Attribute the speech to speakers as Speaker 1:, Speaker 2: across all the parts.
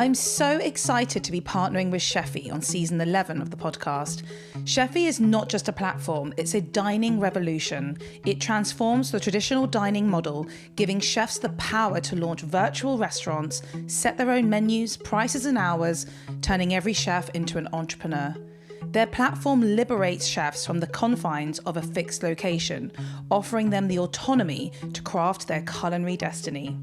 Speaker 1: I'm so excited to be partnering with Cheffie on season 11 of the podcast. Cheffie is not just a platform, it's a dining revolution. It transforms the traditional dining model, giving chefs the power to launch virtual restaurants, set their own menus, prices and hours, turning every chef into an entrepreneur. Their platform liberates chefs from the confines of a fixed location, offering them the autonomy to craft their culinary destiny.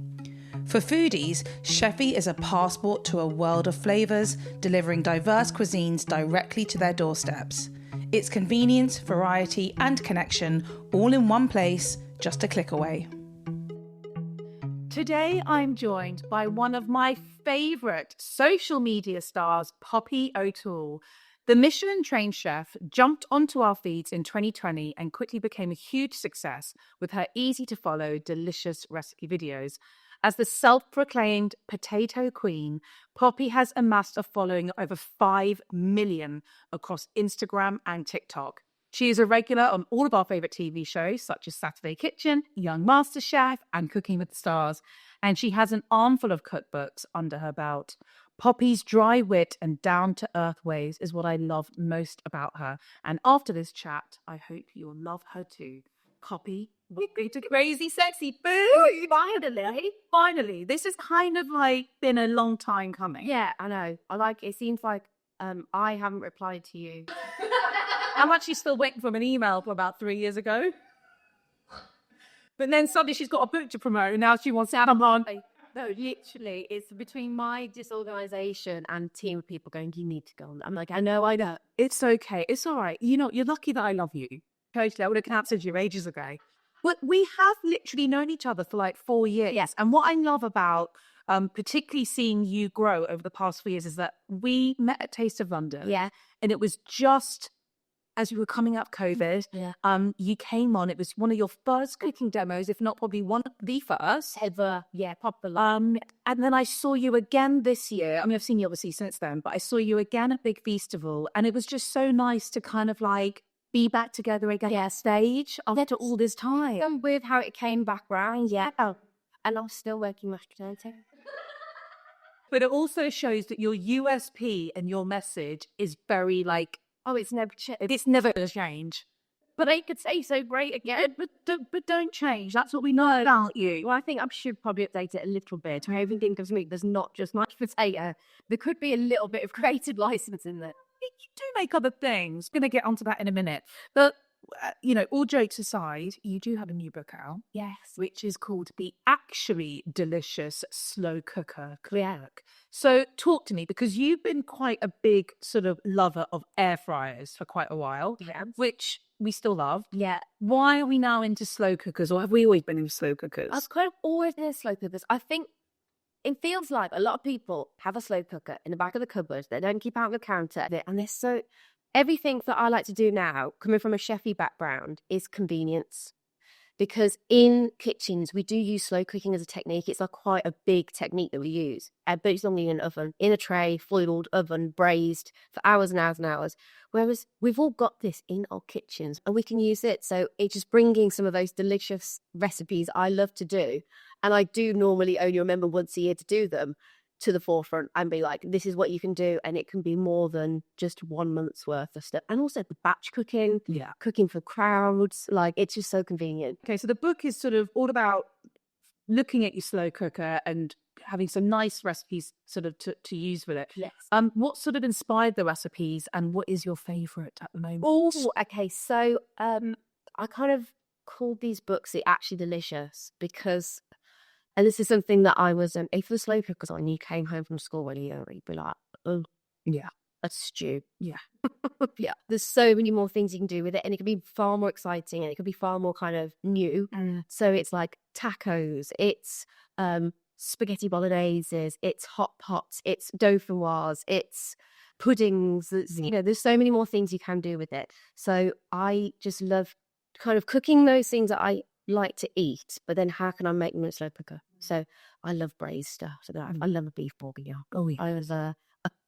Speaker 1: For foodies, Cheffie is a passport to a world of flavours, delivering diverse cuisines directly to their doorsteps. It's convenience, variety and connection all in one place, just a click away.
Speaker 2: Today I'm joined by one of my favourite social media stars, Poppy O'Toole. The Michelin-trained chef jumped onto our feeds in 2020 and quickly became a huge success with her easy-to-follow, delicious recipe videos. As the self-proclaimed potato queen, Poppy has amassed a following of over 5 million across Instagram and TikTok. She is a regular on all of our favourite TV shows, such as Saturday Kitchen, Young MasterChef, and Cooking with the Stars. And she has an armful of cookbooks under her belt. Poppy's dry wit and down-to-earth ways is what I love most about her. And after this chat, I hope you'll love her too. Poppy, welcome to Crazy Sexy Food. Finally. This has kind of like been a long time coming.
Speaker 3: Yeah, I know. It seems like I haven't replied to you.
Speaker 2: I'm actually still waiting for an email from about 3 years ago. But then suddenly she's got a book to promote and now she wants to come on.
Speaker 3: No, literally, it's between my disorganisation and team of people going, you need to go on. I'm like, I know.
Speaker 2: It's okay. It's all right. You know, you're lucky that I love you. Totally. I would have cancelled you ages ago. But we have literally known each other for like 4 years.
Speaker 3: Yes.
Speaker 2: And what I love about particularly seeing you grow over the past 4 years is that we met at Taste of London.
Speaker 3: Yeah.
Speaker 2: And it was just as we were coming up COVID.
Speaker 3: Yeah.
Speaker 2: You came on. It was one of your first cooking demos, if not probably one of the first.
Speaker 3: Ever. Yeah, popular.
Speaker 2: And then I saw you again this year. I mean, I've seen you obviously since then, but I saw you again at Big Feastival. And it was just so nice to kind of like be back together again on stage after all this time.
Speaker 3: And with how it came back round, yeah. And I'm still working mashed potato.
Speaker 2: But it also shows that your USP and your message is very like,
Speaker 3: it's never changed.
Speaker 2: It's never going to change.
Speaker 3: But I could say so great again.
Speaker 2: But don't change. That's what we know about you.
Speaker 3: Well, I think I should probably update it a little bit. I even think of me, there's not just mashed potato. There could be a little bit of creative license in there.
Speaker 2: You do make other things. Going to get onto that in a minute. But, all jokes aside, you do have a new book out.
Speaker 3: Yes.
Speaker 2: Which is called The Actually Delicious Slow Cooker
Speaker 3: Yeah.
Speaker 2: Cookbook. So talk to me, because you've been quite a big sort of lover of air fryers for quite a while.
Speaker 3: Yeah.
Speaker 2: Which we still love.
Speaker 3: Yeah.
Speaker 2: Why are we now into slow cookers, or have we always been into slow cookers?
Speaker 3: I was kind of always in slow cookers. I think it feels like a lot of people have a slow cooker in the back of the cupboard. They don't keep out on the counter. And they're so... Everything that I like to do now, coming from a chefy background, is convenience. Because in kitchens, we do use slow cooking as a technique. It's quite a big technique that we use. But it's normally in an oven, in a tray, foiled oven, braised for hours and hours and hours. Whereas we've all got this in our kitchens and we can use it. So it's just bringing some of those delicious recipes I love to do. And I do normally only remember once a year to do them, to the forefront and be like, this is what you can do. And it can be more than just 1 month's worth of stuff. And also the batch cooking, cooking for crowds, it's just so convenient.
Speaker 2: Okay, so the book is sort of all about looking at your slow cooker and having some nice recipes sort of to use with it.
Speaker 3: Yes.
Speaker 2: What sort of inspired the recipes and what is your favourite at the moment?
Speaker 3: Oh, okay. So I kind of called these books The Actually Delicious because... And this is something that I was, if the slow cookers on, you came home from school really early, you'd be like, oh,
Speaker 2: yeah,
Speaker 3: that's stew.
Speaker 2: Yeah.
Speaker 3: Yeah. There's so many more things you can do with it. And it can be far more exciting and it can be far more kind of new. So it's like tacos, it's spaghetti bolognese, it's hot pots, it's dauphinoise, it's puddings. There's so many more things you can do with it. So I just love kind of cooking those things that I like to eat, but then how can I make them in a slow cooker? So I love braised stuff. So I love a beef bourguignon.
Speaker 2: Oh, yeah.
Speaker 3: I love a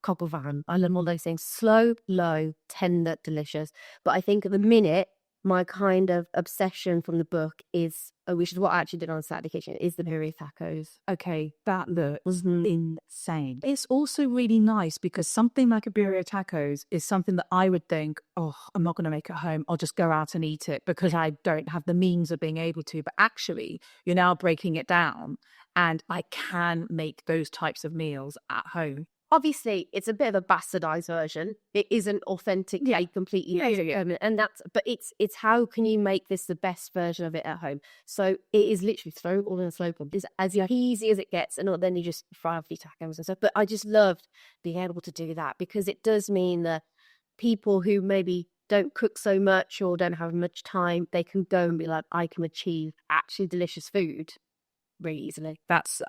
Speaker 3: coq au vin. I love all those things. Slow, low, tender, delicious. But I think at the minute, my kind of obsession from the book is, which is what I actually did on Saturday Kitchen, is the birria tacos.
Speaker 2: Okay, that look was insane. It's also really nice because something like a birria tacos is something that I would think, oh, I'm not going to make at home. I'll just go out and eat it because I don't have the means of being able to. But actually, you're now breaking it down and I can make those types of meals at home.
Speaker 3: Obviously, it's a bit of a bastardized version. It isn't authentic, completely. And but it's how can you make this the best version of it at home? So it is literally throw it all in a slow cook. It's as easy as it gets, and then you just fry off your tacos and stuff. But I just loved being able to do that because it does mean that people who maybe don't cook so much or don't have much time, they can go and be like, I can achieve actually delicious food really easily.
Speaker 2: That's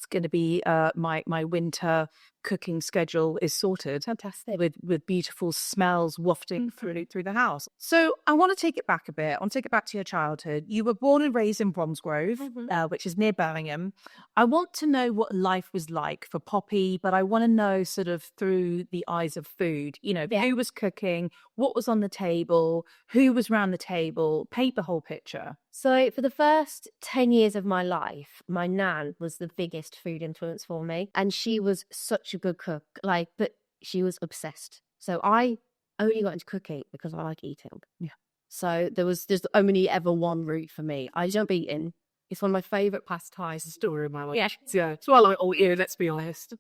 Speaker 2: going to be my winter cooking schedule is sorted.
Speaker 3: Fantastic.
Speaker 2: With beautiful smells wafting through the house. So I want to take it back a bit. I want to take it back to your childhood. You were born and raised in Bromsgrove, which is near Birmingham. I want to know what life was like for Poppy, but I want to know sort of through the eyes of food. Who was cooking, what was on the table, who was around the table. Paint the whole picture.
Speaker 3: So for the first 10 years of my life, my nan was the biggest food influence for me. And she was such a good cook, but she was obsessed. So I only got into cooking because I like eating.
Speaker 2: Yeah.
Speaker 3: So there's only ever one route for me. I jump eating. It's one of my favourite pastimes.
Speaker 2: Story of my life.
Speaker 3: Yeah.
Speaker 2: It's what I like all year, let's be honest.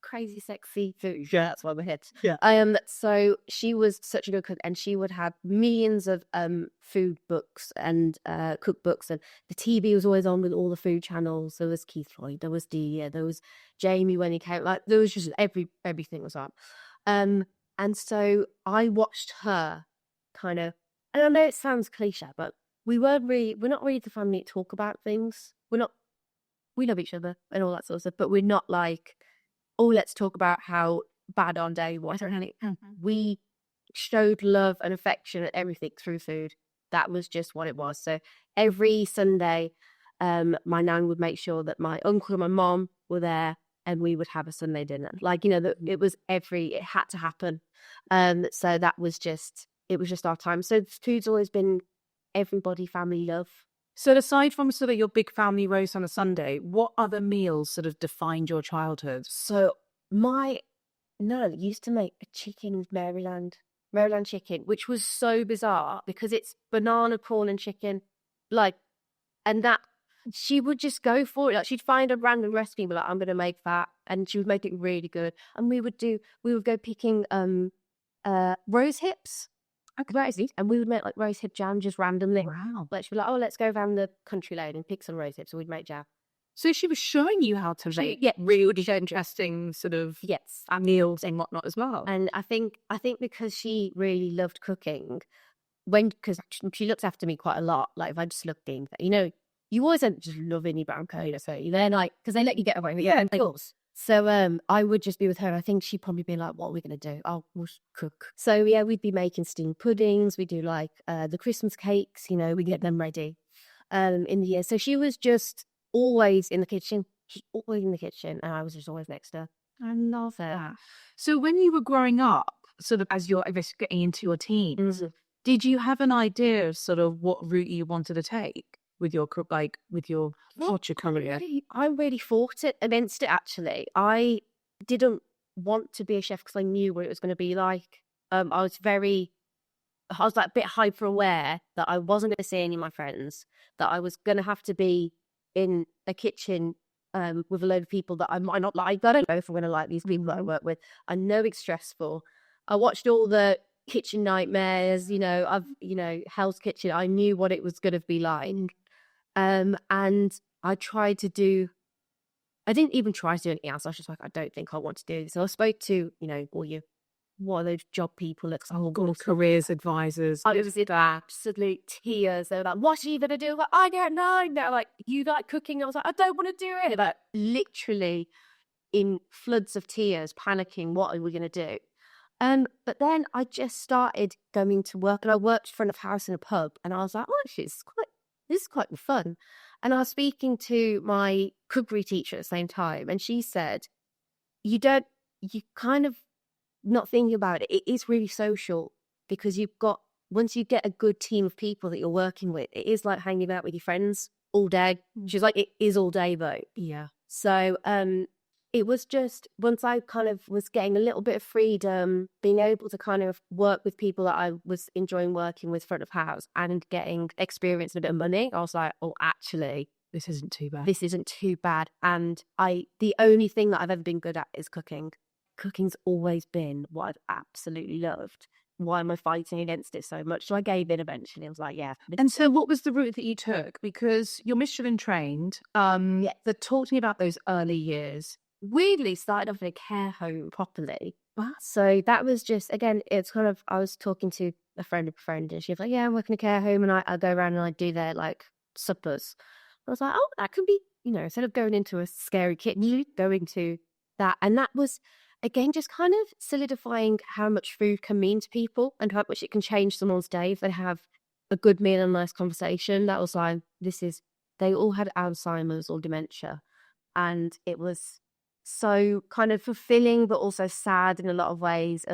Speaker 3: Crazy sexy food. Yeah, that's why we're here.
Speaker 2: Yeah.
Speaker 3: So she was such a good cook, and she would have millions of food books and cookbooks, and the TV was always on with all the food channels. There was Keith Floyd, there was Delia, there was Jamie when he came. There was just everything was on. And so I watched her kind of, and I know it sounds cliche, but we're not really the family to talk about things. We love each other and all that sort of stuff, but we're not like, oh, let's talk about how bad our day was. We showed love and affection and everything through food. That was just what it was. So every Sunday, my nan would make sure that my uncle and my mom were there, and we would have a Sunday dinner. It had to happen. So it was just our time. So food's always been everybody, family love.
Speaker 2: So aside from sort of your big family roast on a Sunday, what other meals sort of defined your childhood?
Speaker 3: So my nan used to make a chicken Maryland chicken, which was so bizarre because it's banana, corn and chicken. And that she would just go for it. She'd find a random recipe and be like, I'm going to make that. And she would make it really good. And we would go picking rose hips. Okay. And we would make rose hip jam just randomly.
Speaker 2: Wow.
Speaker 3: She'd be like, oh, let's go around the country lane and pick some rose hips. So we'd make jam.
Speaker 2: So she was showing you how to make really interesting sort of meals and whatnot as well.
Speaker 3: And I think because she really loved cooking, because she looks after me quite a lot. If I just looked in, you always don't just love any brown coat, so they're because they let you get away with it. Of course. So I would just be with her, and I think she'd probably be like, what are we going to do? We'll cook. So yeah, we'd be making steamed puddings. We do the Christmas cakes, we get them ready in the year. So she was just always in the kitchen. She's always in the kitchen, and I was just always next to her.
Speaker 2: I love that. So when you were growing up, sort of as you're getting into your teens, did you have an idea of sort of what route you wanted to take with your future career?
Speaker 3: I really fought it against it, actually. I didn't want to be a chef because I knew what it was going to be like. I was a bit hyper aware that I wasn't going to see any of my friends, that I was going to have to be in a kitchen with a load of people that I might not like. I don't know if I'm going to like these people that I work with. I know it's stressful. I watched all the kitchen nightmares, Hell's Kitchen. I knew what it was going to be like. And I didn't even try to do anything else. I was just like, I don't think I want to do this. So I spoke to, what are those job people?
Speaker 2: Careers advisors.
Speaker 3: I was in absolute tears. They were like, what are you going to do? I was like, I don't know. And they're like, you like cooking? I was like, I don't want to do it. Literally in floods of tears, panicking, what are we going to do? But then I just started going to work, and I worked front of house in a pub, and I was like, oh, actually, this is quite fun. And I was speaking to my cookery teacher at the same time, and she said, you kind of not thinking about it. It is really social because you've got once you get a good team of people that you're working with, it is like hanging out with your friends all day. She's like, it is all day though.
Speaker 2: Yeah.
Speaker 3: So it was just, once I kind of was getting a little bit of freedom, being able to kind of work with people that I was enjoying working with front of house and getting experience and a bit of money, I was like, oh, actually,
Speaker 2: This isn't too bad.
Speaker 3: this isn't too bad. And the only thing that I've ever been good at is cooking. Cooking's always been what I've absolutely loved. Why am I fighting against it so much? So I gave in eventually. I was like, yeah.
Speaker 2: And so what was the route that you took? Because you're Michelin trained. Talk to me about those early years.
Speaker 3: Weirdly started off in a care home properly. So that was just, again, it's kind of, I was talking to a friend of a friend and she was like, yeah, I'm working in a care home and I go around and I do their like suppers. I was like, oh, that could be, you know, instead of going into a scary kitchen, going to that. And that was, again, just kind of solidifying how much food can mean to people and how much it can change someone's day if they have a good meal and a nice conversation. That was like, they all had Alzheimer's or dementia. And it was so kind of fulfilling, but also sad in a lot of ways.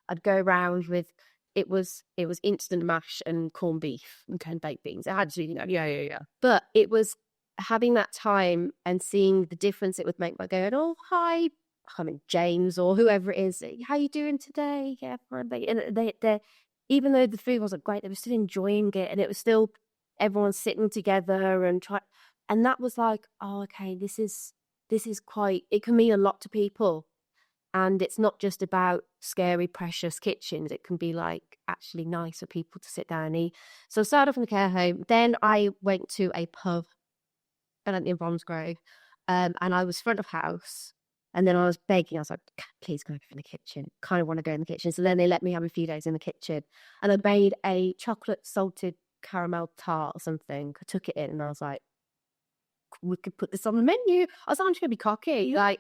Speaker 3: I'd go around with, it was instant mash and corned beef and baked beans. It had to, you know.
Speaker 2: Yeah.
Speaker 3: But it was having that time and seeing the difference it would make by going, oh, hi, I mean, James or whoever it is, how you doing today? Yeah, fine. And they even though the food wasn't great, they were still enjoying it, and it was still everyone sitting together and try. And that was like, oh, okay, this is quite. It can mean a lot to people, and it's not just about scary, precious kitchens. It can be like actually nice for people to sit down and eat. So I started off in the care home. Then I went to a pub, and in Bromsgrove, and I was front of house. And then I was begging, I was like, please go in the kitchen. Kind of want to go in the kitchen. So then they let me have a few days in the kitchen. And I made a chocolate salted caramel tart or something. I took it in and I was like, we could put this on the menu. I was like, I'm just going to be cocky. Like,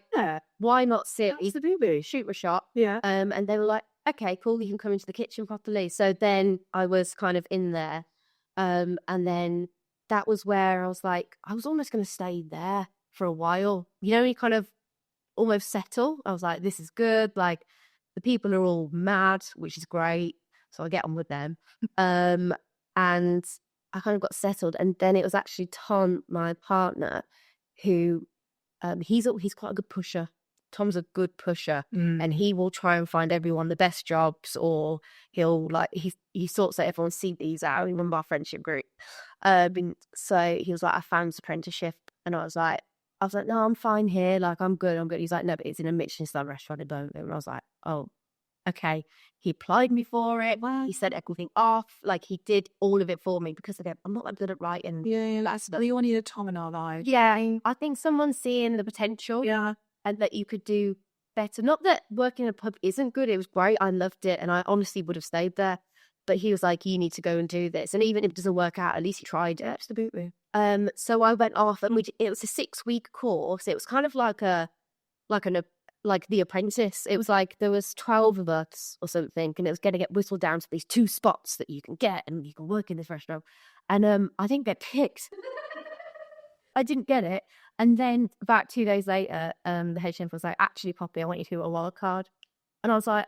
Speaker 3: why not sit?
Speaker 2: That's the boo-boo.
Speaker 3: Shoot my shot.
Speaker 2: Yeah.
Speaker 3: And they were like, okay, cool. You can come into the kitchen properly. So then I was kind of in there. And then that was where I was like, I was almost going to stay there for a while. You know, you kind of almost settle. I was like, this is good. Like, the people are all mad, which is great. So I get on with them. And I kind of got settled. And then it was actually Tom, my partner, who he's quite a good pusher. Tom's a good pusher, and he will try and find everyone the best jobs, or he'll like he sorts out everyone's CVs out. We remember our friendship group. So he was like, I found this apprenticeship, and I was like, no, I'm fine here. Like, I'm good. He's like, no, but it's in a Michelin-star restaurant in Birmingham. And I was like, oh, okay. He applied me for it. Wow. He set everything off. Like, he did all of it for me because, again, I'm not that good at writing.
Speaker 2: Yeah, that's we all need a Tom in our lives.
Speaker 3: Yeah, I think someone's seeing the potential.
Speaker 2: Yeah.
Speaker 3: And that you could do better. Not that working in a pub isn't good. It was great. I loved it. And I honestly would have stayed there. But he was like, you need to go and do this. And even if it doesn't work out, at least he tried it.
Speaker 2: Absolutely.
Speaker 3: So I went off, and it was a 6-week course. It was kind of like The Apprentice. It was like there was 12 of us or something, and it was going to get whittled down to these 2 spots that you can get, and you can work in this restaurant. And I didn't get picked. I didn't get it. And then about 2 days later, the head chef was like, actually, Poppy, I want you to do a wild card. And I was like,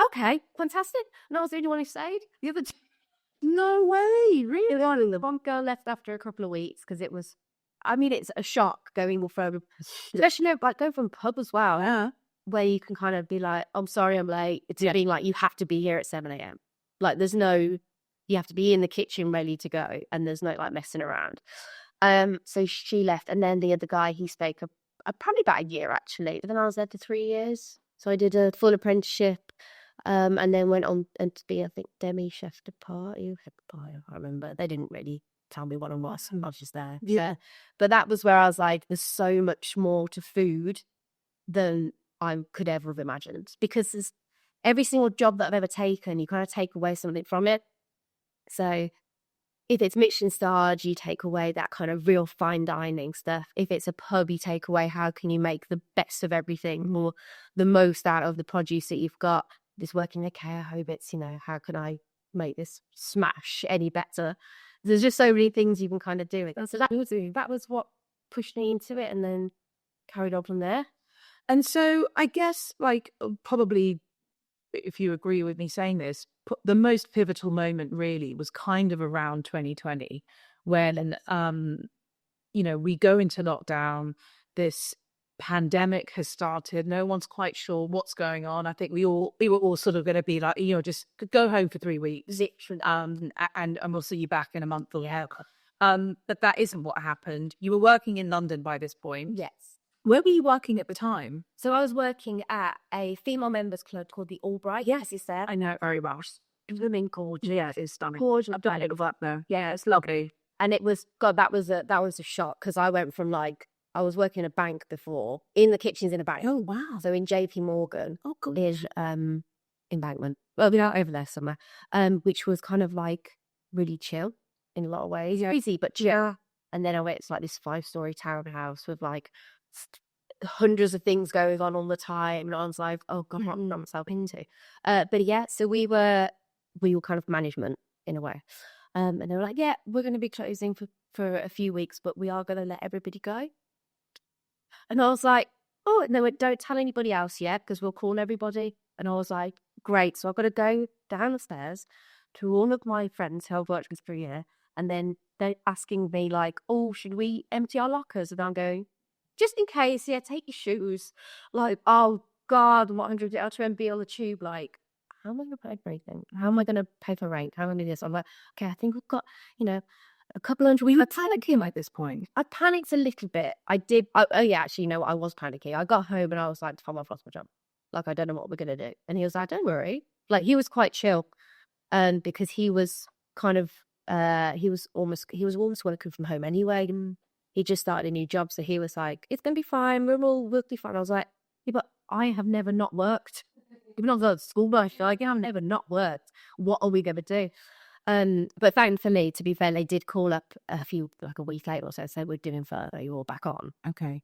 Speaker 3: okay, fantastic. And I was the only one who stayed. The other two,
Speaker 2: no way, really?
Speaker 3: the one girl left after a couple of weeks because it was, I mean, it's a shock going from, especially like going from a pub as well,
Speaker 2: Yeah.
Speaker 3: where you can kind of be like, I'm sorry, I'm late. It's being like, you have to be here at 7 a.m. Like, there's no, you have to be in the kitchen ready to go, and there's no like messing around. So she left, and then the other guy, he stayed probably about a year actually. But then I was there for 3 years, so I did a full apprenticeship. And then went on and to be, I think, demi chef de partie. I remember. They didn't really tell me what I was. I was just there. Yeah. But that was where I was like, there's so much more to food than I could ever have imagined. Because there's every single job that I've ever taken, you kind of take away something from it. So if it's Michelin starred, you take away that kind of real fine dining stuff. If it's a pub, you take away how can you make the best of everything, or the most out of the produce that you've got. This working in a care home, it's, you know, how can I make this smash any better? There's just so many things you can kind of do. So that was what pushed me into it, and then carried on from there.
Speaker 2: And so I guess, like, probably, if you agree with me saying this, the most pivotal moment really was kind of around 2020 when, we go into lockdown. This pandemic has started. No one's quite sure what's going on. I think we were all sort of going to be like, just go home for 3 weeks, and we'll see you back in a month or whatever. But that isn't what happened. You were working in London by this point.
Speaker 3: Yes.
Speaker 2: Where were you working at the time?
Speaker 3: So I was working at a female members club called the Albright. Yes, is there?
Speaker 2: I know it very well. It's gorgeous. Yeah, it's stunning.
Speaker 3: Gorgeous.
Speaker 2: I've done a little up there. Yeah, it's lovely.
Speaker 3: And it was, God, that was a shock, because I went from I was working in a bank before, in the kitchens in a bank.
Speaker 2: Oh, wow.
Speaker 3: So in JP Morgan,
Speaker 2: good.
Speaker 3: is Embankment. Well, we're out over there somewhere, which was kind of really chill in a lot of ways. Crazy, but chill. Yeah. And then I went to this 5-story townhouse with hundreds of things going on all the time. And I was like, oh God, what I'm not myself into. But yeah, so we were kind of management in a way. And they were like, yeah, we're going to be closing for a few weeks, but we are going to let everybody go. And I was like, oh, and they went, don't tell anybody else yet, because we'll call everybody. And I was like, great. So I've got to go down the stairs to all of my friends who I've worked with for a year. And then they're asking me oh, should we empty our lockers? And I'm going, just in case, yeah, take your shoes. Oh God, what 100 out to MB on the tube? How am I going to pay for anything? How am I going to pay for rent? How am I going to do this? I'm like, okay, I think we've got, a couple hundred.
Speaker 2: We were panicking at this point.
Speaker 3: I panicked a little bit. I did. Oh yeah, actually, I was panicking. I got home and I was like, Tom, I've lost my job. I don't know what we're going to do. And he was like, don't worry. He was quite chill. Because he was kind of, he was almost working from home anyway. And he just started a new job. So he was like, it's going to be fine. We'll be fine. I was like, yeah, but I have never not worked. Even though I was at school, but I feel like, yeah, I've never not worked. What are we going to do? But thankfully, to be fair, they did call up a week later or so, said we're doing further, you're all back on.
Speaker 2: Okay.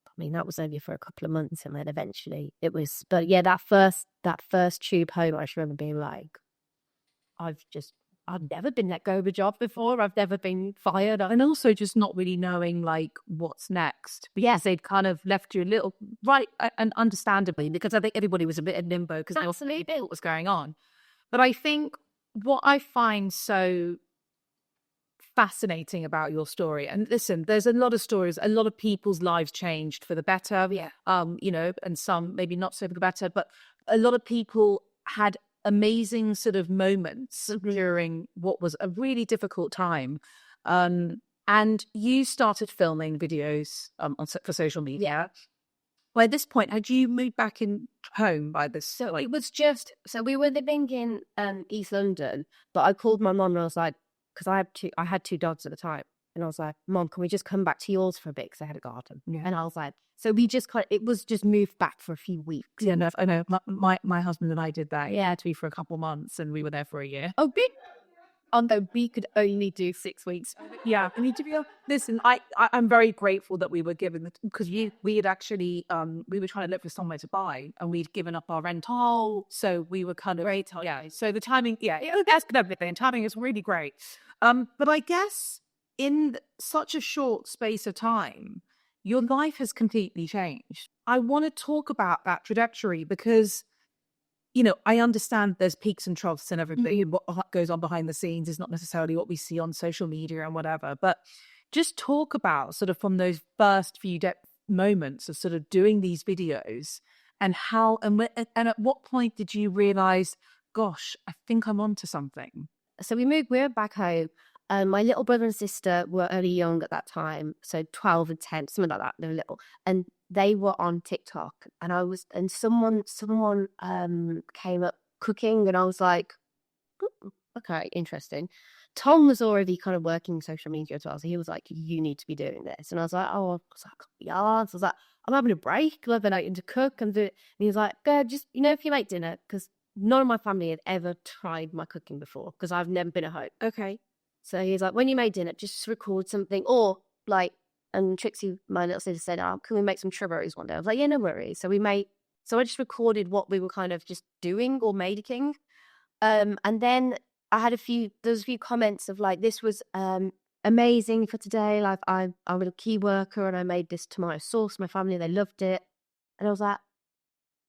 Speaker 3: I mean, that was only for a couple of months, and then eventually it was. But yeah, that first tube home, I just remember being like, I've never been let go of a job before. I've never been fired.
Speaker 2: And also just not really knowing what's next. Because they'd kind of left you a little, right, and understandably, because I think everybody was a bit in limbo because they also knew what was going on. But I think what I find so fascinating about your story, and listen, there's a lot of stories, a lot of people's lives changed for the better, and some maybe not so for the better, but a lot of people had amazing sort of moments during what was a really difficult time. And you started filming videos for social media. By this point, had you moved back in home by this?
Speaker 3: So it was so we were living in East London, but I called my mum and I was like, because I had 2 dogs at the time. And I was like, Mom, can we just come back to yours for a bit? Because I had a garden. Yeah. And I was like, so we just it was just moved back for a few weeks.
Speaker 2: Yeah, no, I know. My husband and I did that. Yeah, to be for a couple months, and we were there for a year.
Speaker 3: Oh, big. Although we could only do 6 weeks.
Speaker 2: Yeah, I mean, to be honest, listen, I'm very grateful that we were given because we had actually we were trying to look for somewhere to buy, and we'd given up our rental, so we were kind of
Speaker 3: great.
Speaker 2: Yeah, so the timing, that's good. Everything timing is really great. But I guess in such a short space of time, your life has completely changed. I want to talk about that trajectory because, I understand there's peaks and troughs and everything. What goes on behind the scenes is not necessarily what we see on social media and whatever. But just talk about sort of from those first few moments of sort of doing these videos and how and at what point did you realize, gosh, I think I'm onto something?
Speaker 3: So we were back home. My little brother and sister were only young at that time, so 12 and 10, something like that. They were little, and they were on TikTok. And someone came up cooking, and I was like, okay, interesting. Tom was already kind of working social media as well, so he was like, you need to be doing this. And I was like, oh, I can't be arsed. I was like, I'm having a break. I've been out to cook and do it. And he was like, go, just if you make dinner, because none of my family had ever tried my cooking before, because I've never been at home.
Speaker 2: Okay.
Speaker 3: So he's like, when you make dinner, just record something. Or and Trixie, my little sister, said, oh, can we make some churros one day? I was like, yeah, no worries. So I just recorded what we were kind of just doing or making. And then I had there was a few comments of this was amazing for today. I'm a key worker and I made this tomato sauce. My family, they loved it. And I was like,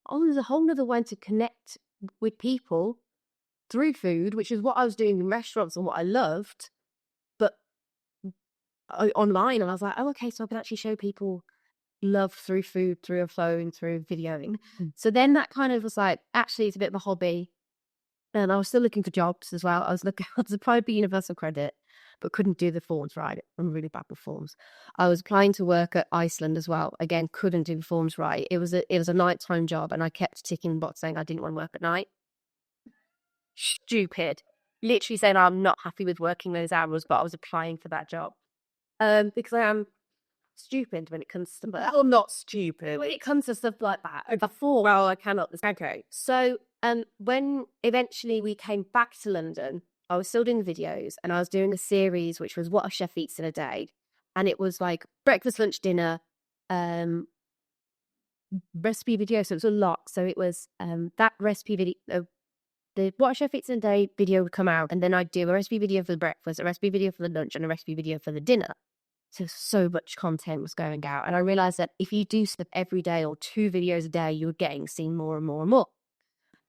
Speaker 3: oh, there's a whole other way to connect with people through food, which is what I was doing in restaurants and what I loved, but online. And I was like, oh, okay, so I can actually show people love through food, through a phone, through videoing. So then that kind of was like, actually, it's a bit of a hobby. And I was still looking for jobs as well. I was applying for Universal Credit, but couldn't do the forms right. I'm really bad with forms. I was applying to work at Iceland as well. Again, couldn't do the forms right. It was a nighttime job, and I kept ticking the box saying I didn't want to work at night. Stupid. Literally saying I'm not happy with working those hours, but I was applying for that job. Because I am stupid when it comes to
Speaker 2: Well, not stupid.
Speaker 3: when it comes to stuff like that. Before, well, I cannot. Okay. So, when eventually we came back to London, I was still doing videos, and I was doing a series which was what a chef eats in a day, and it was like breakfast, lunch, dinner, recipe video. So it was a lot. So it was that recipe video. The what a chef eats in a day video would come out, and then I'd do a recipe video for the breakfast, a recipe video for the lunch, and a recipe video for the dinner. So much content was going out. And I realized that if you do stuff every day or 2 videos a day, you're getting seen more and more and more.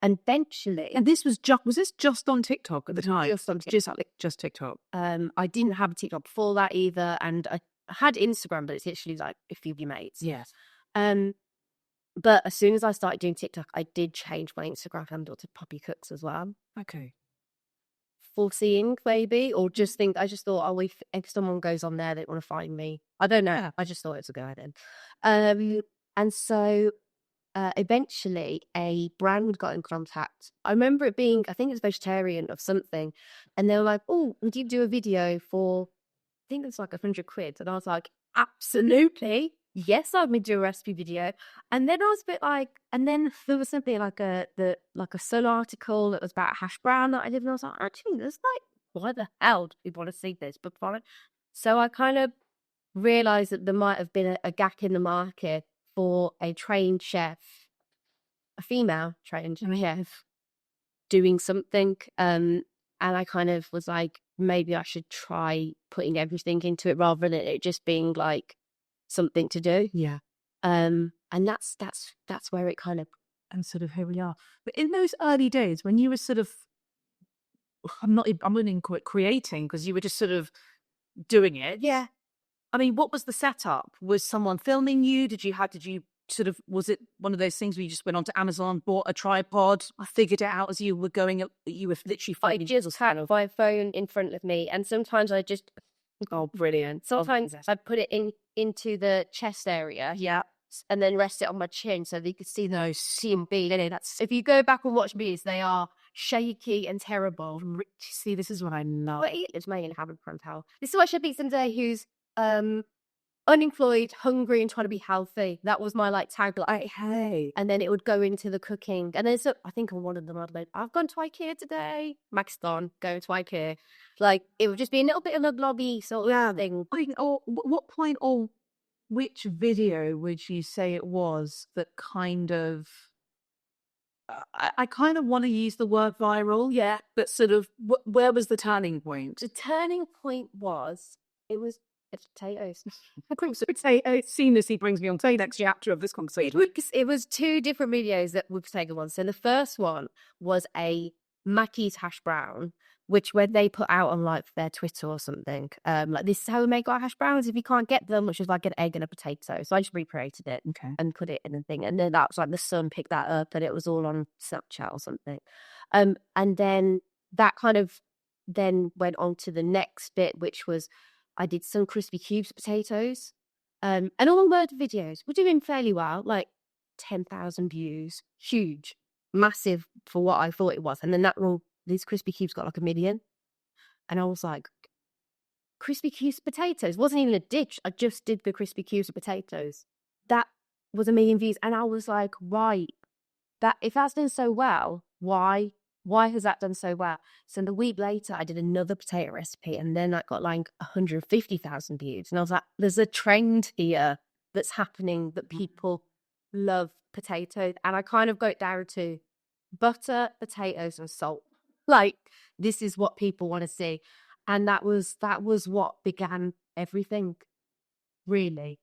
Speaker 3: And eventually,
Speaker 2: And this was this just on TikTok at the time?
Speaker 3: Just on TikTok.
Speaker 2: Just TikTok.
Speaker 3: I didn't have a TikTok before that either. And I had Instagram, but it's literally like a few of your mates.
Speaker 2: Yes.
Speaker 3: But as soon as I started doing TikTok, I did change my Instagram handle to Poppy Cooks as well.
Speaker 2: Okay.
Speaker 3: Foreseeing maybe, or just I just thought, oh, if someone goes on there, they want to find me. I don't know.
Speaker 2: Yeah.
Speaker 3: I just thought it was a good idea. And so eventually a brand got in contact. I remember it being, I think it's vegetarian of something, and they were like, oh, would you do a video for, I think it's like 100 quid. And I was like, absolutely. Yes, I'd do a recipe video. And then I was a bit like, and then there was something like a Sun article that was about a hash brown that I did, and I was like, actually, there's like, why the hell do people want to see this? But fine. So I kind of realized that there might have been a gap in the market for a trained chef, a female trained chef, doing something. And I kind of was like, maybe I should try putting everything into it rather than it just being like something to do.
Speaker 2: Yeah.
Speaker 3: And that's where it kind of,
Speaker 2: And sort of here we are. But in those early days when you were sort of, I'm not even quite creating, because you were just sort of doing it.
Speaker 3: yeah.
Speaker 2: I mean, what was the setup? Was someone filming you? Did you sort of, was it one of those things where you just went onto Amazon, bought a tripod, figured it out as you were going, you were literally
Speaker 3: I
Speaker 2: finding
Speaker 3: just had my phone in front of me, and sometimes I just,
Speaker 2: oh, brilliant.
Speaker 3: sometimes I put it into the chest area,
Speaker 2: Yeah.
Speaker 3: and then rest it on my chin so that you could see those CMB. That's, if you go back and watch these, they are shaky and terrible.
Speaker 2: See, this is what I know.
Speaker 3: But it's me and having front towel. This is what should be someday who's unemployed, hungry, and trying to be healthy. That was my like tagline.
Speaker 2: Hey.
Speaker 3: And then it would go into the cooking. And then I think on one of them I'd like, I've gone to IKEA today. Maxton, going to IKEA. Like, it would just be a little bit of a lobby sort of thing.
Speaker 2: Or what point or which video would you say it was that kind of, I kind of want to use the word viral, yeah, but sort of, where was the turning point?
Speaker 3: The turning point was, it's potatoes.
Speaker 2: Potato seamlessly brings me on to the next chapter of this conversation.
Speaker 3: It was 2 different videos that we've taken on. So the first one was a Mackey's hash brown, which when they put out on like their Twitter or something, like, this is how we make our hash browns if you can't get them, which is like an egg and a potato. So I just recreated it and put it in the thing. And then that was like the Sun picked that up, and it was all on Snapchat or something. And then that kind of then went on to the next bit, which was I did some crispy cubes potatoes. And all the videos were doing fairly well, like 10,000 views, huge, massive for what I thought it was. And then these crispy cubes got like 1 million. And I was like, crispy cubes potatoes wasn't even a dish. I just did the crispy cubes of potatoes. That was 1 million views. And I was like, right, that if that's done so well, why has that done so well? So the week later, I did another potato recipe, and then that got like 150,000 views. And I was like, there's a trend here that's happening that people love potatoes. And I kind of got it down to butter, potatoes, and salt. Like, this is what people want to see. And that was what began everything, really.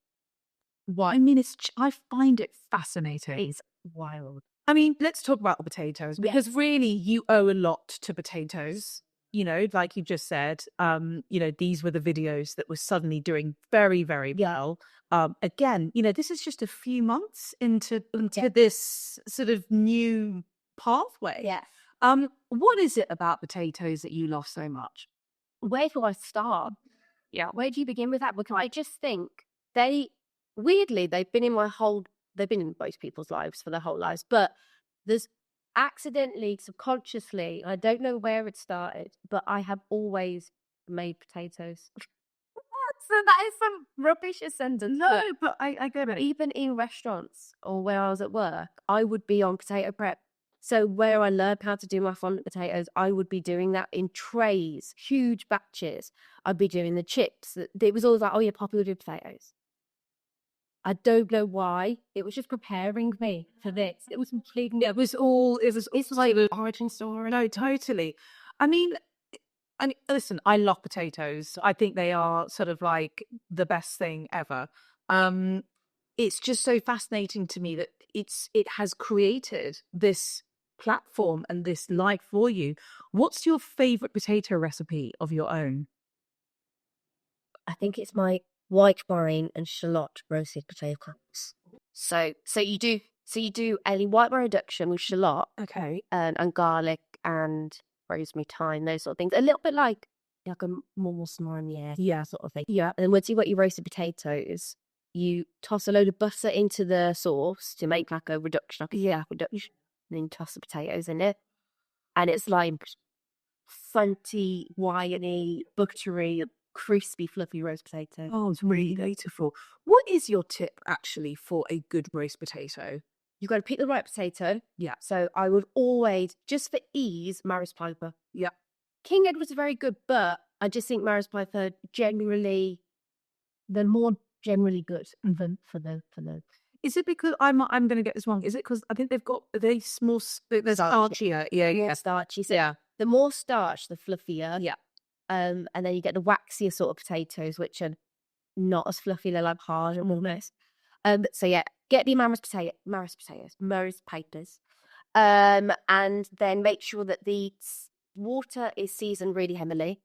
Speaker 2: I mean, I find it fascinating.
Speaker 3: It's wild.
Speaker 2: I mean, let's talk about the potatoes, because really you owe a lot to potatoes. You know, like you just said, these were the videos that were suddenly doing very, very well. Again, this is just a few months into this sort of new pathway.
Speaker 3: Yeah.
Speaker 2: What is it about potatoes that you love so much?
Speaker 3: Where do I start?
Speaker 2: Yeah.
Speaker 3: Where do you begin with that? Because I just think they've been they've been in most people's lives for their whole lives, but there's accidentally, subconsciously, I don't know where it started, but I have always made potatoes. So that is some rubbish sentence.
Speaker 2: No, but I get it.
Speaker 3: Even in restaurants or where I was at work, I would be on potato prep. So where I learned how to do my fondant potatoes, I would be doing that in trays, huge batches. I'd be doing the chips. It was always like, oh yeah, Poppy will do potatoes. I don't know why. It was just preparing me for this. It was completely.
Speaker 2: It's like the origin story. No, totally. I mean, listen, I love potatoes. I think they are sort of like the best thing ever. It's just so fascinating to me that it has created this platform and this life for you. What's your favorite potato recipe of your own?
Speaker 3: I think it's my white wine and shallot roasted potato crumbles. So you do a white wine reduction with shallot,
Speaker 2: Okay.
Speaker 3: and garlic and rosemary, thyme, those sort of things. A little bit like a morse marnier, sort of thing.
Speaker 2: Yeah.
Speaker 3: And then once you've got your roasted potatoes, you toss a load of butter into the sauce to make like a reduction, reduction. And then you toss the potatoes in it, and it's like funty, winey, buttery, crispy, fluffy roast potato.
Speaker 2: Oh, it's really beautiful. What is your tip actually for a good roast potato?
Speaker 3: You've got to pick the right potato.
Speaker 2: Yeah.
Speaker 3: So I would always, just for ease, Maris Piper.
Speaker 2: Yeah.
Speaker 3: King Edward's very good, but I just think Maris Piper generally, they're more generally good than for the.
Speaker 2: Is it because I'm going to get this wrong? Is it because I think they're small, there's starchier? Yeah.
Speaker 3: Starchy. So the more starch, the fluffier.
Speaker 2: Yeah.
Speaker 3: And then you get the waxier sort of potatoes, which are not as fluffy. They're like hard and almost. So yeah, get the Maris Pipers. And then make sure that the water is seasoned really heavily.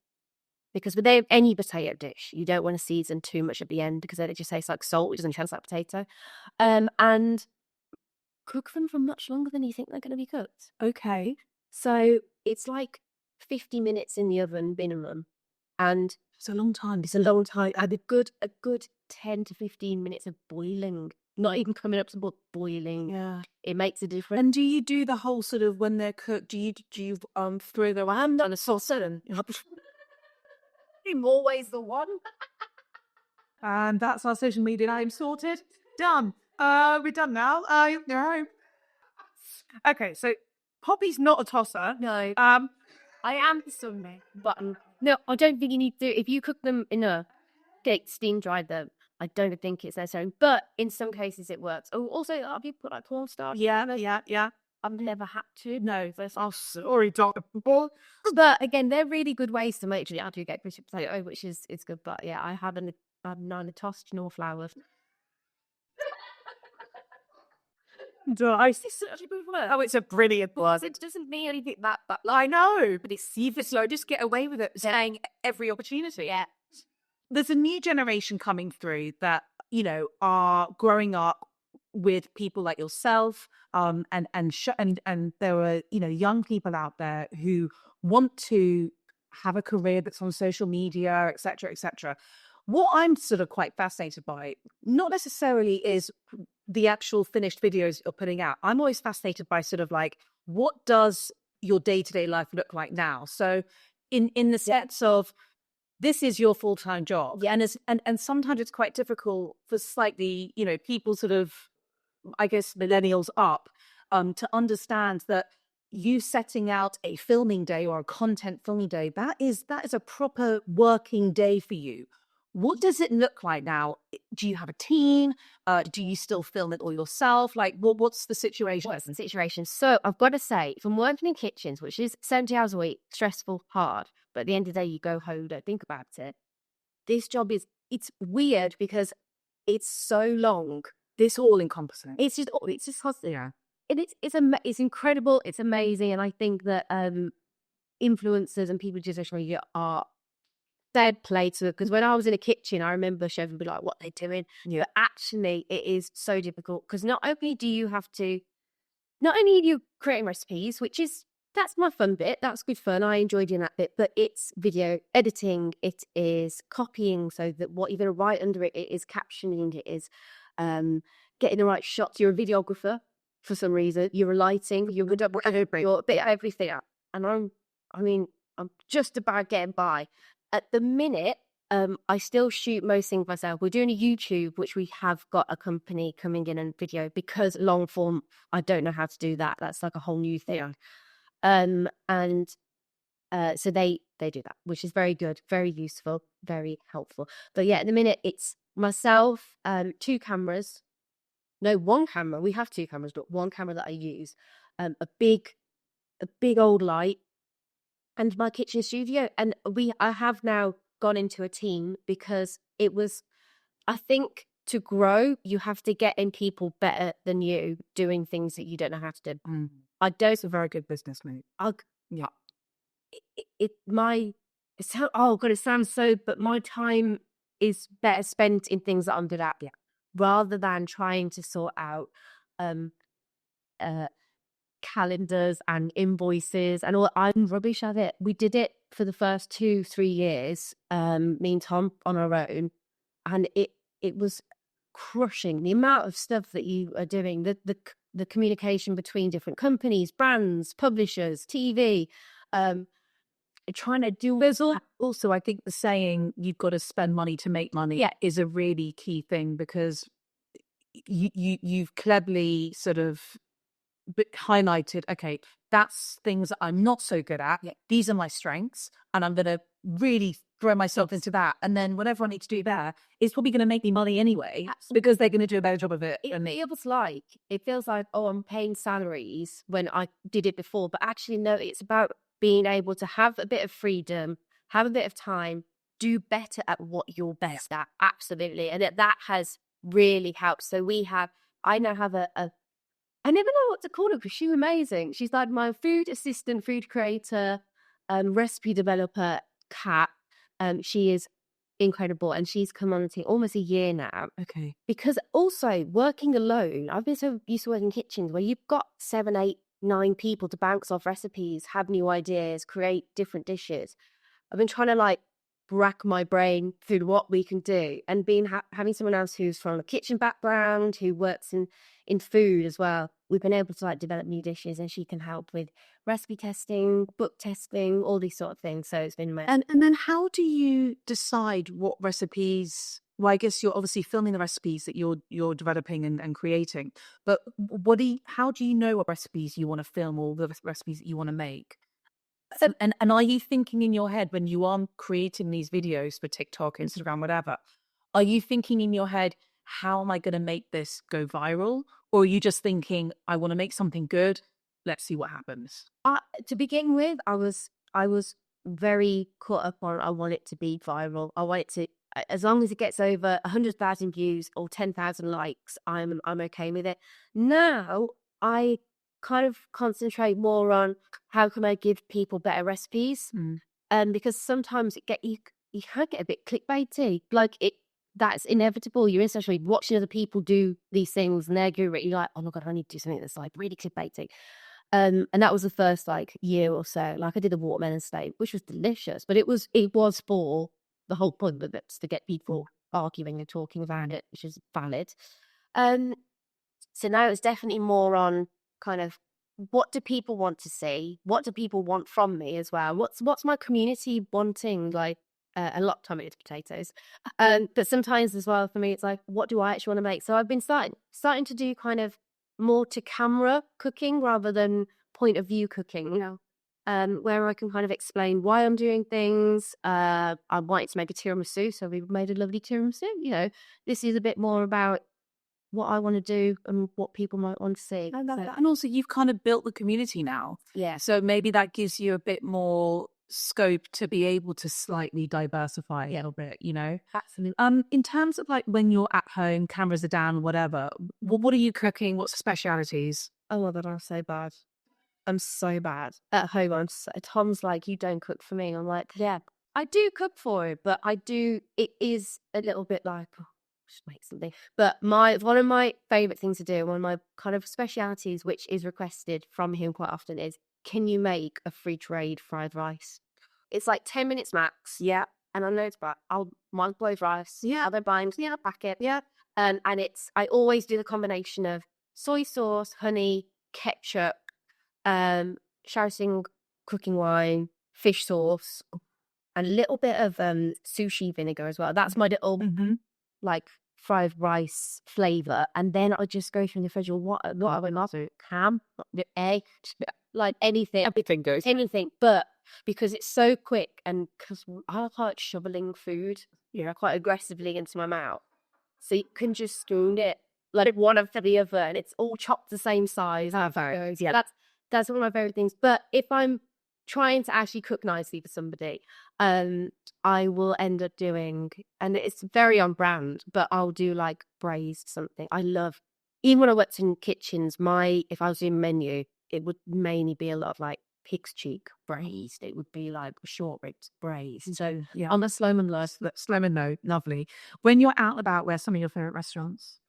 Speaker 3: Because with any potato dish, you don't want to season too much at the end, because then it just tastes like salt, which doesn't taste like potato. And cook them for much longer than you think they're going to be cooked.
Speaker 2: Okay.
Speaker 3: So it's like 50 minutes in the oven minimum. And
Speaker 2: it's a long time.
Speaker 3: It's a long time. And a good 10 to 15 minutes of boiling. Not even coming up to boiling.
Speaker 2: Yeah.
Speaker 3: It makes a difference.
Speaker 2: And do you do the whole sort of, when they're cooked, do you throw the lamb on a saucer and
Speaker 3: in more ways than one?
Speaker 2: And that's our social media name sorted. Done. We're done now. You're home. Okay, so Poppy's not a tosser.
Speaker 3: No. I am Sunday, but no, I don't think you need to. If you cook them steam dry them, I don't think it's necessary. But in some cases, it works. Oh, also, have you put like cornstarch?
Speaker 2: Yeah.
Speaker 3: I've never had to.
Speaker 2: No, oh, sorry, Doctor.
Speaker 3: But again, they're really good ways to make sure you do get crispy potato, which is good. But yeah, I haven't tossed nor flour.
Speaker 2: I see such a good word. Oh, it's a brilliant word.
Speaker 3: It doesn't mean anything that
Speaker 2: I know, but it's even slow. Just get away with it, saying every opportunity.
Speaker 3: Yeah.
Speaker 2: There's a new generation coming through that, are growing up with people like yourself, and there are, young people out there who want to have a career that's on social media, etc., etc. What I'm sort of quite fascinated by, not necessarily is the actual finished videos you're putting out. I'm always fascinated by sort of like, what does your day-to-day life look like now? So in the sense of, this is your full-time job.
Speaker 3: Yeah.
Speaker 2: And sometimes it's quite difficult for slightly, people sort of, I guess, millennials up, to understand that you setting out a filming day or a content filming day, that is a proper working day for you. What does it look like now? Do you have a team? Do you still film it all yourself? Like, what's the situation?
Speaker 3: What's the situation? So I've got to say, if I'm working in kitchens, which is 70 hours a week, stressful, hard, but at the end of the day, you go home, don't think about it. This job it's weird because it's so long.
Speaker 2: This all encompassing.
Speaker 3: It's just constant.
Speaker 2: Yeah.
Speaker 3: it's incredible. It's amazing. And I think that influencers and people who do social media are fair play to it. Because when I was in a kitchen, I remember Chef would be like, what are they doing?
Speaker 2: Yeah.
Speaker 3: But actually, it is so difficult because not only are you creating recipes, that's my fun bit. That's good fun. I enjoy doing that bit, but it's video editing. It is copying so that what you're going to write under it, it is captioning. It is getting the right shots. You're a videographer for some reason. You're a lighting. You're a bit of everything. And I'm just about getting by. At the minute, I still shoot most things myself. We're doing a YouTube, which we have got a company coming in and video because long form, I don't know how to do that. That's like a whole new thing. So they do that, which is very good, very useful, very helpful. But yeah, at the minute, it's myself, 2 cameras. No, 1 camera. We have 2 cameras, but 1 camera that I use. A big old light. And my kitchen studio. And I have now gone into a team because I think to grow, you have to get in people better than you doing things that you don't know how to do.
Speaker 2: It's a very good business move.
Speaker 3: Yeah. It sounds so, but my time is better spent in things that I'm good at. Yeah. Rather than trying to sort out calendars and invoices and all. I'm rubbish at it. We did it for the first 2-3 years, me and Tom on our own, and it was crushing the amount of stuff that you are doing, the communication between different companies, brands, publishers, TV, trying to do.
Speaker 2: There's also, I think the saying "you've got to spend money to make money" is a really key thing because you've cleverly sort of highlighted, okay, that's things that I'm not so good at. These are my strengths, and I'm going to really throw myself into that. And then whatever I need to do there is probably going to make me money anyway. Absolutely. Because they're going to do a better job of it than me.
Speaker 3: It feels like, oh, I'm paying salaries when I did it before. But actually, no, it's about being able to have a bit of freedom, have a bit of time, do better at what you're best at. Absolutely. And that has really helped. So I now have I never know what to call her because she's amazing. She's like my food assistant, food creator, recipe developer, Kat. She is incredible, and she's come on the team almost a year now.
Speaker 2: Okay.
Speaker 3: Because also working alone, I've been so used to working in kitchens where you've got 7, 8, 9 people to bounce off recipes, have new ideas, create different dishes. I've been trying to rack my brain through what we can do, and having someone else who's from a kitchen background, who works in food as well. We've been able to develop new dishes, and she can help with recipe testing, book testing, all these sort of things. So it's been amazing.
Speaker 2: And then how do you decide what recipes? Well, I guess you're obviously filming the recipes that you're developing and creating, but how do you know what recipes you want to film or the recipes that you want to make? And are you thinking in your head when you are creating these videos for TikTok, Instagram, whatever, are you thinking in your head, how am I going to make this go viral? Or are you just thinking, I want to make something good, let's see what happens?
Speaker 3: To begin with, I was very caught up on, I want it to be viral. I want it to, as long as it gets over 100,000 views or 10,000 likes, I'm okay with it. Now I kind of concentrate more on how can I give people better recipes, because sometimes you can get a bit clickbaity, that's inevitable. You're essentially watching other people do these things and they're good. You're like, oh my god, I need to do something that's really clickbaity. And that was the first year or so. I did the watermelon steak, which was delicious, but it was for the whole point of it, to get people arguing and talking about it, which is valid. So now it's definitely more on kind of, what do people want to see? What do people want from me as well? What's my community wanting? A lot of time it's potatoes, but sometimes as well for me it's what do I actually want to make? So I've been starting to do kind of more to camera cooking rather than point of view cooking, where I can kind of explain why I'm doing things. I wanted to make a tiramisu, so we made a lovely tiramisu. This is a bit more about what I want to do and what people might want to see.
Speaker 2: I love that. And also you've kind of built the community now.
Speaker 3: Yeah.
Speaker 2: So maybe that gives you a bit more scope to be able to slightly diversify a little bit,
Speaker 3: Absolutely.
Speaker 2: In terms of when you're at home, cameras are down, whatever, what are you cooking? What's the specialities?
Speaker 3: Oh my God, I'm so bad. I'm so bad. At home, Tom's like, you don't cook for me. I'm like, yeah, I do cook for him, but it is a little bit like, oh, just make something. But one of my favourite things to do, one of my kind of specialities, which is requested from him quite often, is, can you make a free trade fried rice? It's like 10 minutes max. Yeah. And I know it's bad. I'll microwave rice. Yeah. Other bind. Yeah. Packet. Yeah. And I always do the combination of soy sauce, honey, ketchup, Shaoxing cooking wine, fish sauce, and a little bit of sushi vinegar as well. That's my little like fried rice flavour. And then I just go through the fridge. What have I not do? Ham, egg, like anything.
Speaker 2: Everything goes.
Speaker 3: Anything. But because it's so quick, and because I like shoveling food, quite aggressively into my mouth. So you can just spoon it like one after the other, and it's all chopped the same size. Yeah, that's one of my favorite things. But if I'm trying to actually cook nicely for somebody, I will end up doing, and it's very on brand, but I'll do like braised something. I love, even when I worked in kitchens, if I was doing menu, it would mainly be a lot of like pig's cheek braised. It would be like short ribs braised. So
Speaker 2: Yeah. On the Sloman note, lovely. When you're out and about, where's some of your favourite restaurants?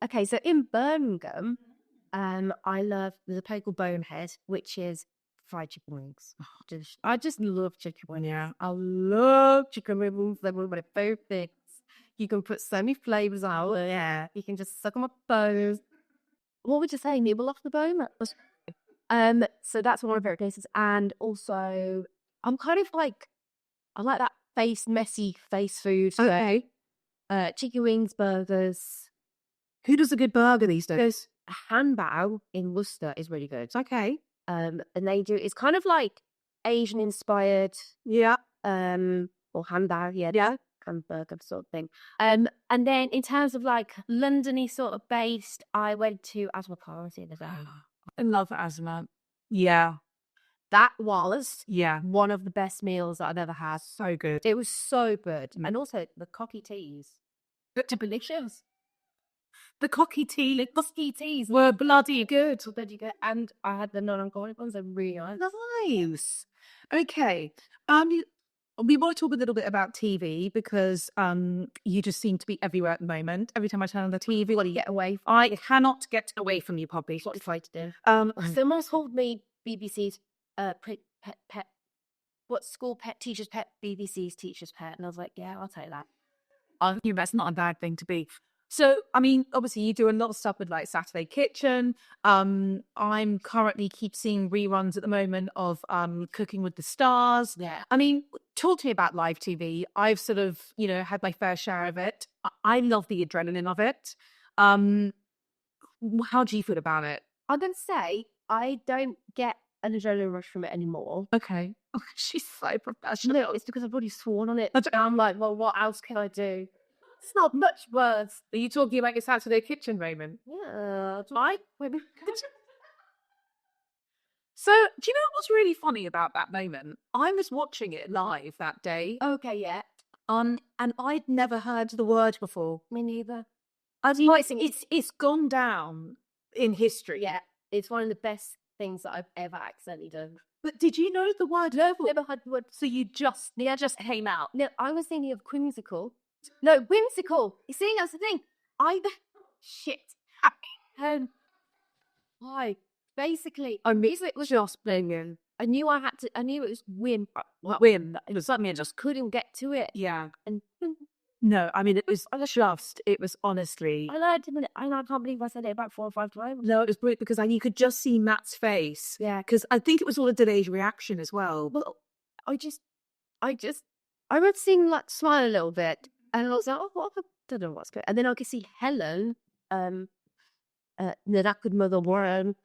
Speaker 3: Okay, so in Birmingham, I love the place called Bonehead, which is fried chicken wings. I just love chicken wings.
Speaker 2: Yeah.
Speaker 3: I love chicken wings. They're one of my favorite things. You can put so many flavors out. Yeah. You can just suck them up bones. What would you say? Nibble off the bone? So that's one of my favorite places. And also, I'm kind of like, I like that messy face food.
Speaker 2: Okay.
Speaker 3: Chicken wings, burgers.
Speaker 2: Who does a good burger these days?
Speaker 3: There's Hanbao in Worcester is really good.
Speaker 2: Okay.
Speaker 3: And it's kind of like Asian inspired.
Speaker 2: Yeah.
Speaker 3: Or Hanbao, yeah. Hamburger sort of thing. And then in terms of like Londony sort of based, I went to Asma Party the day.
Speaker 2: I love Asma. Yeah.
Speaker 3: That was
Speaker 2: Yeah.
Speaker 3: one of the best meals that I've ever had.
Speaker 2: So good.
Speaker 3: It was so good. And also the cocky teas. Delicious.
Speaker 2: The cocky teas were bloody good.
Speaker 3: And I had the non-alcoholic ones. They're really nice.
Speaker 2: Nice. Okay. We want to talk a little bit about TV because you just seem to be everywhere at the moment. Every time I turn on the TV,
Speaker 3: What do you get away?
Speaker 2: I cannot get away from you, Poppy.
Speaker 3: What did I do? Someone's called me BBC's pet. What school pet? Teacher's pet. BBC's teacher's pet. And I was like, yeah, I'll take that.
Speaker 2: That's not a bad thing to be. So, I mean, obviously you do a lot of stuff with like Saturday Kitchen. I'm currently keep seeing reruns at the moment of Cooking with the Stars.
Speaker 3: Yeah.
Speaker 2: I mean, talk to me about live TV. I've sort of, had my fair share of it. I love the adrenaline of it. How do you feel about it?
Speaker 3: I'm going to say I don't get an adrenaline rush from it anymore.
Speaker 2: Okay. Oh, she's so professional.
Speaker 3: No, it's because I've already sworn on it. And I'm like, well, what else can I do? It's not much worse.
Speaker 2: Are you talking about your Saturday Kitchen moment?
Speaker 3: Yeah.
Speaker 2: So, do you know what's really funny about that moment? I was watching it live that day.
Speaker 3: Okay, yeah.
Speaker 2: And I'd never heard the word before.
Speaker 3: Me neither.
Speaker 2: It's gone down in history.
Speaker 3: Yeah, it's one of the best things that I've ever accidentally done.
Speaker 2: But did you know the word?
Speaker 3: No, never had the word.
Speaker 2: So you just came out.
Speaker 3: No, I was thinking of whimsical. No, whimsical. You see, that's the thing. Shit. Why? Basically, it was just banging. I knew it was whim.
Speaker 2: Whim. It was something I just
Speaker 3: couldn't get to it.
Speaker 2: Yeah.
Speaker 3: And
Speaker 2: no, I mean, it was honestly.
Speaker 3: I learned it, and I can't believe I said it about 4 or 5 times.
Speaker 2: No, it was brilliant because you could just see Matt's face.
Speaker 3: Yeah.
Speaker 2: Because I think it was all a delayed reaction as well.
Speaker 3: Well, I remember seeing like smile a little bit, and I was like, oh, I don't know what's good. And then I could see Helen, the knackered mother Warren.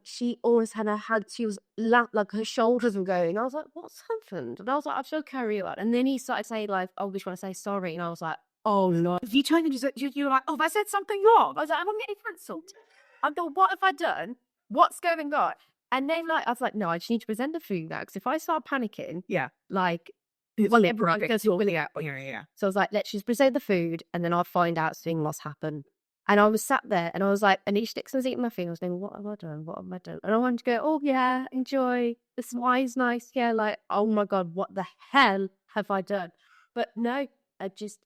Speaker 3: She always had her hand, she was like her shoulders were going. I was like, what's happened? And I was like, I feel carry on. And then he started saying like, oh, we just want to say sorry. And I was like, oh no.
Speaker 2: You turned and you were like, oh, have I said something wrong?
Speaker 3: I was like, I'm getting cancelled. I thought, what have I done? What's going on? And then I was like, no, I just need to present the food now. Because if I start panicking, everyone goes,
Speaker 2: you're really out. Yeah.
Speaker 3: So I was like, let's just present the food and then I'll find out something must happen. And I was sat there and I was like, and each Dixon was eating my food. I was thinking, what have I done? What have I done? And I wanted to go, oh yeah, enjoy. This wine's nice. Yeah, like, oh my God, what the hell have I done? But no, I just.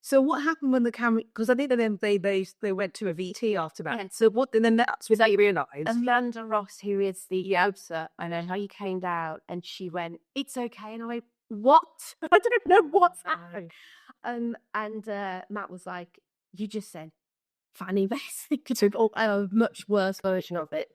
Speaker 2: So what happened when the camera? Because I think that then they went to a VT after that.
Speaker 3: Yeah.
Speaker 2: So what? And then that's when they realised.
Speaker 3: Amanda Ross, who is the producer, I know how you came down, and she went, "It's okay," and I went, "What? I don't know what's happened." And Matt was like, "You just said Fanny basically took a much worse version of it,"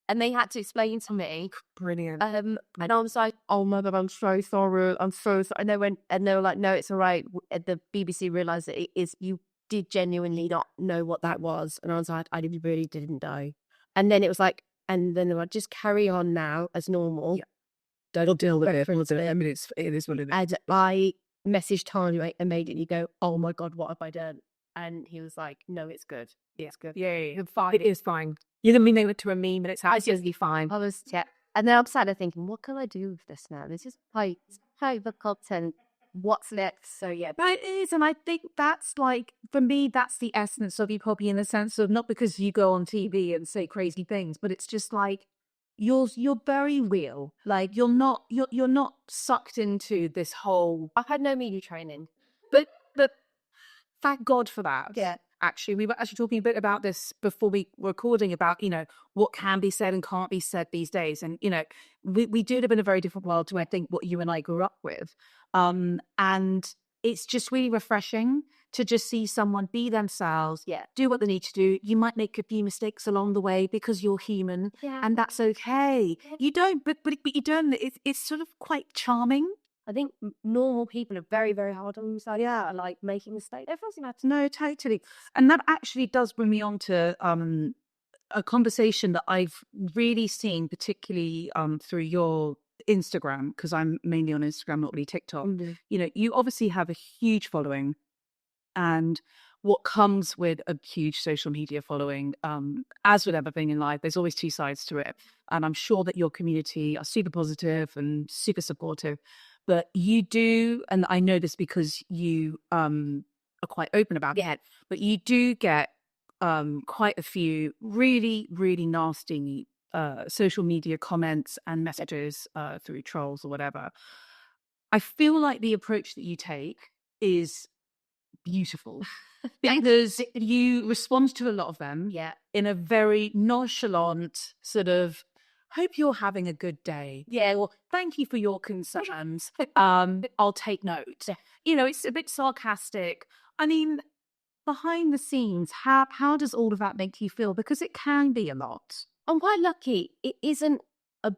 Speaker 3: and they had to explain to me.
Speaker 2: Brilliant.
Speaker 3: And I was like, "Oh my God, I'm so sorry. I'm so sorry." And they were like, "No, it's all right." The BBC realised that it is. You did genuinely not know what that was, and I was like, "I really didn't know." And then it was like, and then they were like, "Just carry on now as normal."
Speaker 2: Yeah. Don't deal with it. I mean, it is what it is.
Speaker 3: And I messaged Tanya immediately, go, "Oh my God, what have I done?" And he was like, "No, it's good. It's good.
Speaker 2: Yeah. Fine. It is fine. You didn't mean they went to a meme, but it's absolutely fine.
Speaker 3: I was, yeah. And then I'm sat there thinking, what can I do with this now? This is quite the content. What's next? So yeah.
Speaker 2: But it is, and I think that's like, for me, that's the essence of you, Poppy, in the sense of not because you go on TV and say crazy things, but it's just like you're very real. Like you're not sucked into this whole.
Speaker 3: I've had no media training.
Speaker 2: But thank God for that.
Speaker 3: Yeah.
Speaker 2: Actually, we were actually talking a bit about this before we were recording about, what can be said and can't be said these days. And, we do live in a very different world to, I think, what you and I grew up with. And it's just really refreshing to just see someone be themselves, do what they need to do. You might make a few mistakes along the way because you're human, and that's okay. You don't, but you don't, it's sort of quite charming.
Speaker 3: I think normal people are very, very hard on themselves. Yeah, like making mistakes. Everyone's allowed to.
Speaker 2: No, totally. And that actually does bring me on to a conversation that I've really seen, particularly through your Instagram, because I'm mainly on Instagram, not really TikTok.
Speaker 3: Mm-hmm.
Speaker 2: You obviously have a huge following, and what comes with a huge social media following, as with everything in life, there's always two sides to it. And I'm sure that your community are super positive and super supportive. But you do, and I know this because you are quite open about it, but you do get quite a few really, really nasty social media comments and messages through trolls or whatever. I feel like the approach that you take is beautiful because you respond to a lot of them in a very nonchalant sort of, hope you're having a good day. Yeah, well, thank you for your concerns. I'll take note. It's a bit sarcastic. I mean, behind the scenes, how does all of that make you feel? Because it can be a lot.
Speaker 3: I'm quite lucky. It isn't a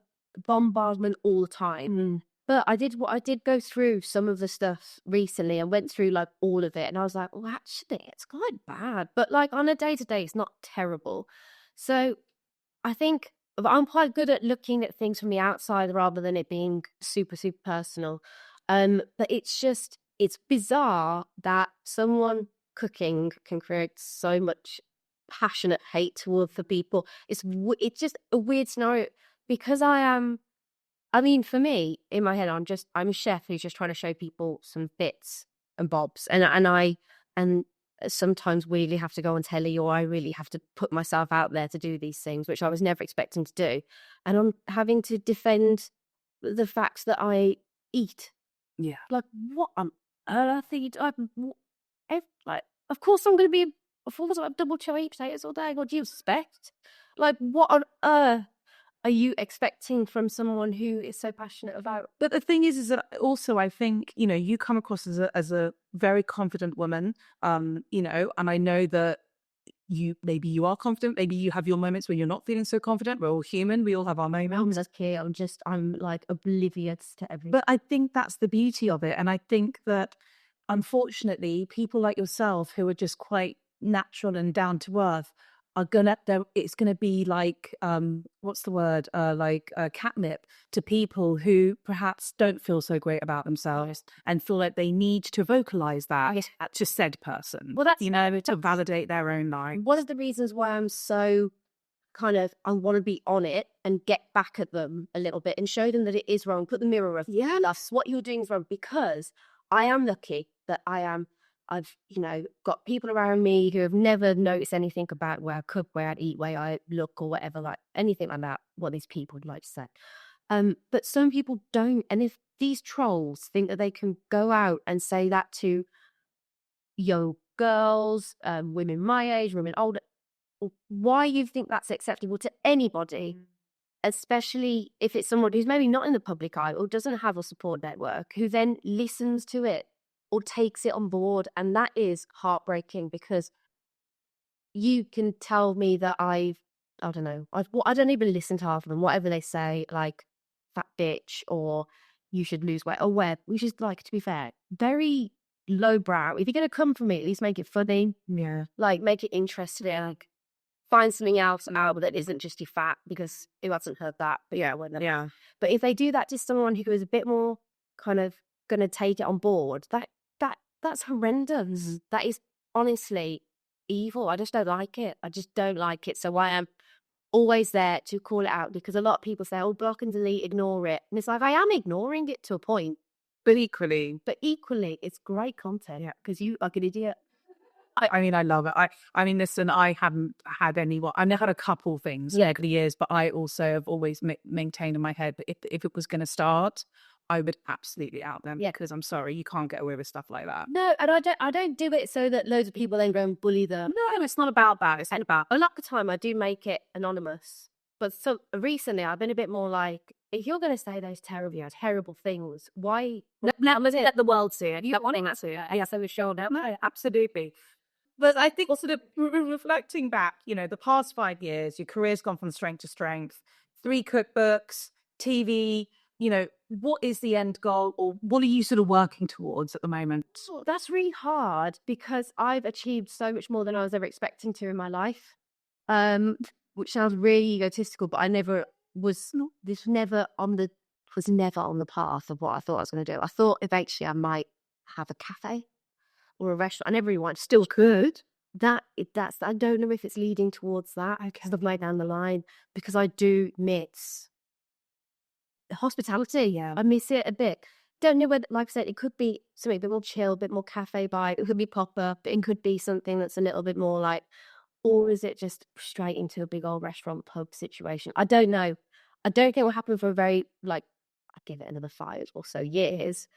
Speaker 3: bombardment all the time. But I did go through some of the stuff recently and went through like all of it. And I was like, well, actually, it's quite bad. But like on a day-to-day, it's not terrible. So I think I'm quite good at looking at things from the outside rather than it being super, super personal. But it's bizarre that someone cooking can create so much passionate hate towards the people. It's just a weird scenario because for me, in my head, I'm a chef who's just trying to show people some bits and bobs. And sometimes we really have to go on telly, or I really have to put myself out there to do these things, which I was never expecting to do. And I'm having to defend the facts that I eat.
Speaker 2: Yeah.
Speaker 3: Like, what on earth are you like, of course I'm going to be, of course I have double cherry potatoes all day. What do you expect? Like, what on earth are you expecting from someone who is so passionate about?
Speaker 2: But the thing is that also I think, you come across as a very confident woman, and I know that maybe you are confident, maybe you have your moments when you're not feeling so confident. We're all human. We all have our moments.
Speaker 3: I'm like oblivious to everything.
Speaker 2: But I think that's the beauty of it. And I think that unfortunately, people like yourself who are just quite natural and down to earth it's gonna be like what's the word, catnip to people who perhaps don't feel so great about themselves and feel like they need to vocalize that to said person,
Speaker 3: well, that's
Speaker 2: to validate their own life.
Speaker 3: One of the reasons why I'm so I want to be on it and get back at them a little bit and show them that it is wrong, put the mirror up, that's what you're doing is wrong, because I am lucky that I I've, got people around me who have never noticed anything about where I cook, where I eat, where I look, or whatever, like anything like that, what these people would like to say. But some people don't. And if these trolls think that they can go out and say that to young girls, women my age, women older, why you think that's acceptable to anybody, especially if it's someone who's maybe not in the public eye or doesn't have a support network, who then listens to it or takes it on board. And that is heartbreaking, because you can tell me that I don't know, I don't even listen to half of them, whatever they say, like fat bitch or you should lose weight or where, which is, like, to be fair, very lowbrow. If you're going to come from me, at least make it funny.
Speaker 2: Yeah.
Speaker 3: Like, make it interesting. Like, find something else out that isn't just your fat, because who hasn't heard that? But yeah,
Speaker 2: Yeah.
Speaker 3: But if they do that to someone who is a bit more kind of going to take it on board, that's horrendous. That is honestly evil. I just don't like it. I just don't like it. So I am always there to call it out, because a lot of people say, oh, block and delete, ignore it. And it's like, I am ignoring it to a point.
Speaker 2: But equally,
Speaker 3: It's great content, because you are an idiot.
Speaker 2: I mean, I love it. I mean, listen, I haven't had anyone. I've never had a couple things over the years, but I also have always maintained in my head that if it was going to start, I would absolutely out them.
Speaker 3: Yeah.
Speaker 2: Because I'm sorry, you can't get away with stuff like that.
Speaker 3: No, and I don't do it so that loads of people then go and bully them.
Speaker 2: No, it's not about that. It's about
Speaker 3: A lot of the time I do make it anonymous. But so recently I've been a bit more like, if you're going to say those terrible things, why?
Speaker 2: let the world see it. You don't want to see it.
Speaker 3: Yes, I was sure.
Speaker 2: No, absolutely. But I think sort of reflecting back, the past 5 years, your career's gone from strength to strength, 3 cookbooks, TV, what is the end goal, or what are you sort of working towards at the moment?
Speaker 3: That's really hard, because I've achieved so much more than I was ever expecting to in my life. Which sounds really egotistical, but I never was never on the path of what I thought I was going to do. I thought eventually I might have a cafe or a restaurant. I never really wanted. Still could. I don't know if it's leading towards that. Okay. Stuff like down the line, because I do miss hospitality.
Speaker 2: Yeah,
Speaker 3: I miss it a bit. Don't know whether, like I said, it could be something a bit more chill, a bit more cafe vibe. It could be pop up. It could be something that's a little bit more like, or is it just straight into a big old restaurant pub situation? I don't know. I don't think it will happen for a very, I'd give it another 5 or so years.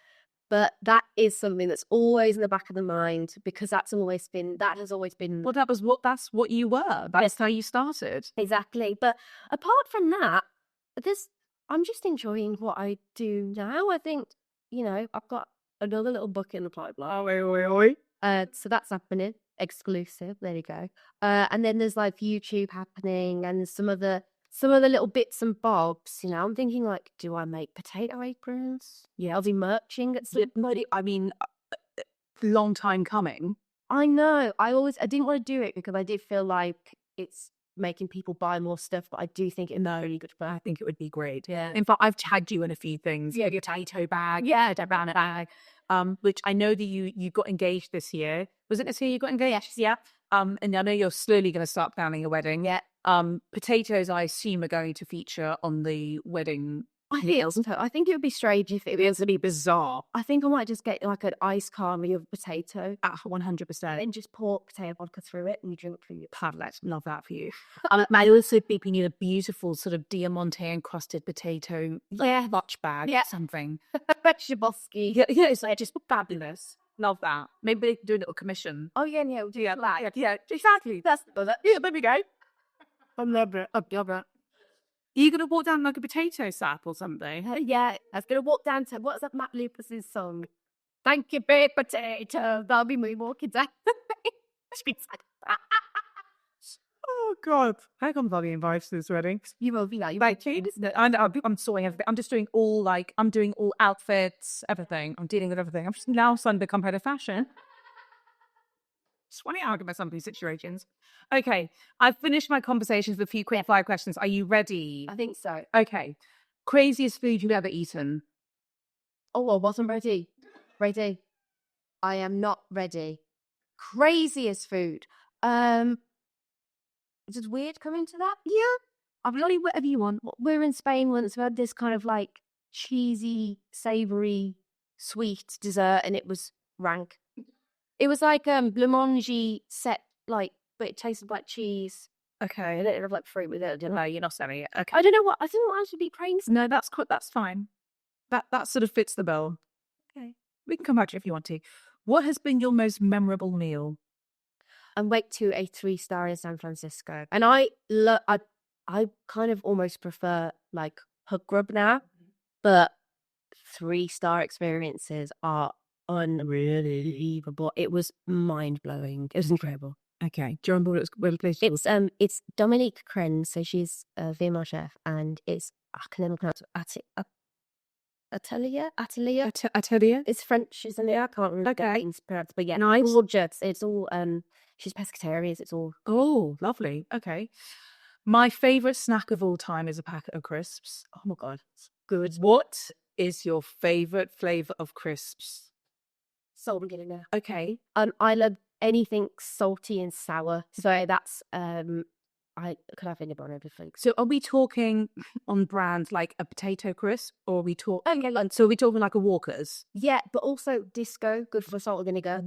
Speaker 3: But that is something that's always in the back of the mind, because that has always been.
Speaker 2: Well, that's what you were. That's how you started.
Speaker 3: Exactly. But apart from that, I'm just enjoying what I do now. I think, I've got another little book in the pipeline. So that's happening. Exclusive. There you go. And then there's like YouTube happening, and some other little bits and bobs. I'm thinking, like, do I make potato aprons? Yeah, I'll be merching at some.
Speaker 2: I mean, long time coming.
Speaker 3: I know. I didn't want to do it because I did feel like it's making people buy more stuff, but I do think it's really good.
Speaker 2: I think it would be great.
Speaker 3: Yeah.
Speaker 2: In fact, I've tagged you in a few things. Yeah, your potato bag.
Speaker 3: Yeah,
Speaker 2: the brown bag. Which I know that you got engaged this year. Was it this year you got engaged?
Speaker 3: Yes, yeah.
Speaker 2: And I know you're slowly going to start planning a wedding.
Speaker 3: Yeah.
Speaker 2: Potatoes, I assume, are going to feature on the wedding.
Speaker 3: I think it would be strange if it was
Speaker 2: to be bizarre.
Speaker 3: I think I might just get like an ice calmie of potato.
Speaker 2: 100%.
Speaker 3: And just pour potato vodka through it and you drink through your
Speaker 2: Perfect. Love that for you. I also think you need a beautiful sort of diamante encrusted potato lunch bag.
Speaker 3: Yeah.
Speaker 2: Something.
Speaker 3: Shaboski.
Speaker 2: Yeah, it's like just fabulous. Love that. Maybe they can do a little commission.
Speaker 3: Oh, yeah, we'll do that.
Speaker 2: Yeah, exactly.
Speaker 3: That's the
Speaker 2: Yeah, there we go.
Speaker 3: I love it.
Speaker 2: Are you going to walk down like a potato sap or something?
Speaker 3: Yeah, I was going to walk down to, what's that Matt Lupus's song? Thank you, baked potato. That'll be me walking down.
Speaker 2: Oh, God. How come I'll be invited to this wedding?
Speaker 3: You will be like,
Speaker 2: I'm sorting everything. I'm just doing I'm doing all outfits, everything. I'm dealing with everything. I'm just now starting to become head of fashion. Just want to argue about some of these situations. Okay, I've finished my conversations with a few quick 5 questions. Are you ready?
Speaker 3: I think so.
Speaker 2: Okay. Craziest food you've ever eaten?
Speaker 3: Oh, I wasn't ready. I am not ready. Craziest food. Is it weird coming to that?
Speaker 2: Yeah.
Speaker 3: I've really whatever you want. We're in Spain once. We had this kind of like cheesy, savoury, sweet dessert, and it was rank. It was like blancmange set, like, but it tasted like cheese.
Speaker 2: Okay.
Speaker 3: A little of like fruit with it.
Speaker 2: No, you're not selling it. Okay.
Speaker 3: I don't know what. I didn't want to be praised.
Speaker 2: No, that's that's fine. That sort of fits the bill.
Speaker 3: Okay.
Speaker 2: We can come back to it if you want to. What has been your most memorable meal?
Speaker 3: I went to a 3-star in San Francisco, and I kind of almost prefer like hug grub now, but 3-star experiences are unbelievable. It was mind blowing. It was incredible.
Speaker 2: Okay. Do you remember what it was?
Speaker 3: It's Dominique Crenn, so she's a female chef, and it's I can never pronounce it. Atelier.
Speaker 2: Atelier?
Speaker 3: It's French, isn't it? I can't remember.
Speaker 2: Okay.
Speaker 3: But yeah,
Speaker 2: Nice.
Speaker 3: gorgeous. It's all she's pescatarian. It's all
Speaker 2: Oh, lovely. Okay. My favourite snack of all time is a packet of crisps. Oh my God. Good. What is your favourite flavour of crisps?
Speaker 3: salt and vinegar.
Speaker 2: Okay.
Speaker 3: I love anything salty and sour. So that's I could have vinegar on everything.
Speaker 2: So are we talking on brand like a potato crisp, or are we talking?
Speaker 3: Oh yeah,
Speaker 2: So are we talking like a Walker's?
Speaker 3: yeah, but also disco, good for salt and vinegar.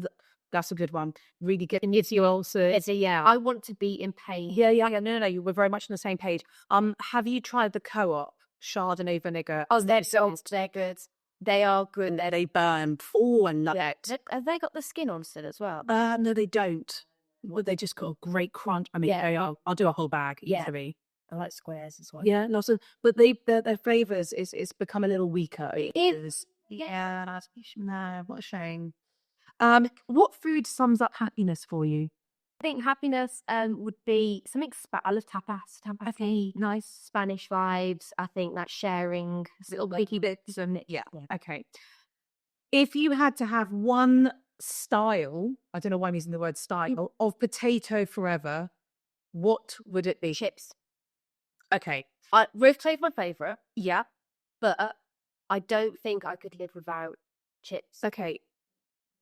Speaker 2: That's a good one. Really getting into your ulcers.
Speaker 3: Yeah, I want to be in pain.
Speaker 2: Yeah. No. You were very much on the same page. Have you tried the Co-op Chardonnay vinegar?
Speaker 3: Oh, they're good. They are good.
Speaker 2: They burn. Oh, I love it.
Speaker 3: Have they got the skin on still as well?
Speaker 2: No, they don't. Well, they just got a great crunch. I mean,
Speaker 3: Yeah.
Speaker 2: I'll do a whole bag
Speaker 3: Yeah.
Speaker 2: easily.
Speaker 3: I like squares as well.
Speaker 2: Yeah, lots of. But their flavours is become a little weaker. Yeah. No, what a shame. What food sums up happiness for you?
Speaker 3: I think happiness would be something. I love tapas.
Speaker 2: Okay, nice.
Speaker 3: Spanish vibes. I think that sharing little bitty bits and
Speaker 2: Yeah. Okay. If you had to have one style, I don't know why I'm using the word style, of potato forever, what would it be?
Speaker 3: chips.
Speaker 2: Okay.
Speaker 3: Roast potato's my favourite. Yeah, but I don't think I could live without chips.
Speaker 2: Okay.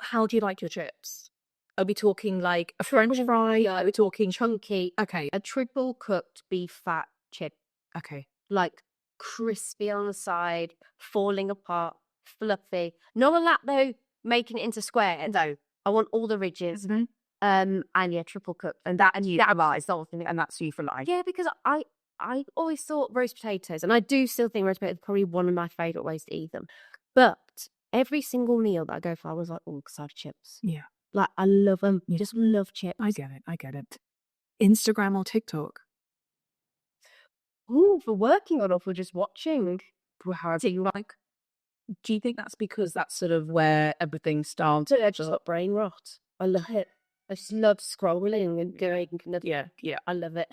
Speaker 2: How do you like your chips? Are we talking like a French fry? Are we talking
Speaker 3: Chunky.
Speaker 2: Okay.
Speaker 3: A triple cooked beef fat chip,
Speaker 2: Okay.
Speaker 3: like crispy on the side, falling apart, fluffy. Not a lot though, making it into squares. No, I want all the ridges.
Speaker 2: Mhm.
Speaker 3: And yeah, triple cooked, and
Speaker 2: That's you for life.
Speaker 3: yeah, because I always thought roast potatoes, and I do still think roast potatoes is probably one of my favourite ways to eat them. But every single meal that I go for, I was like, oh, side chips.
Speaker 2: Yeah.
Speaker 3: Like, I love them. You just love chips.
Speaker 2: I get it. Instagram or TikTok?
Speaker 3: Ooh, for working on or for just watching.
Speaker 2: However you like. Do you think that's because that's sort of where everything starts?
Speaker 3: I just got brain rot. I love it. I just love scrolling and going.
Speaker 2: Yeah.
Speaker 3: I love it.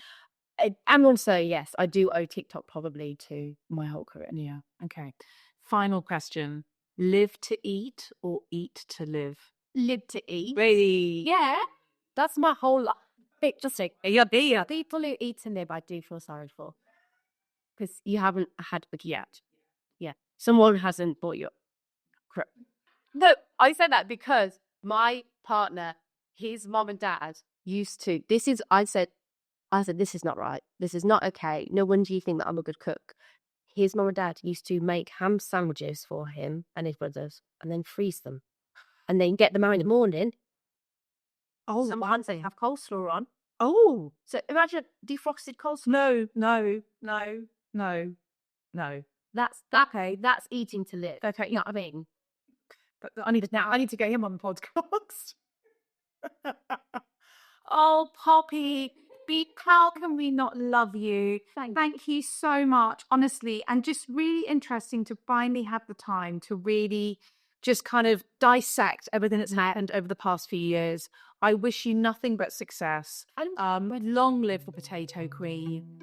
Speaker 3: And also, yes, I do owe TikTok probably to my whole career.
Speaker 2: Yeah. Okay. Final question. Live to eat or eat to live?
Speaker 3: Live to eat.
Speaker 2: Really?
Speaker 3: Yeah, that's my whole life. Just like
Speaker 2: Yeah.
Speaker 3: people who eat to live, I do feel sorry for, because you haven't had the yet. Yeah, someone hasn't bought you. No, I said that because my partner, his mom and dad used to. I said, this is not right. This is not okay. No wonder you think that I'm a good cook. His mom and dad used to make ham sandwiches for him and his brothers, and then freeze them, and then get them out in the morning.
Speaker 2: Oh,
Speaker 3: Sometimes they have coleslaw on.
Speaker 2: Oh,
Speaker 3: So imagine defrosted coleslaw.
Speaker 2: no.
Speaker 3: That's okay. That's eating to live. Okay, you know what I mean?
Speaker 2: But I need to get him on the podcast. Oh, Poppy, how can we not love you? Thank you so much, honestly. And just really interesting to finally have the time to really just kind of dissect everything that's happened over the past few years. I wish you nothing but success. Long live the potato queen.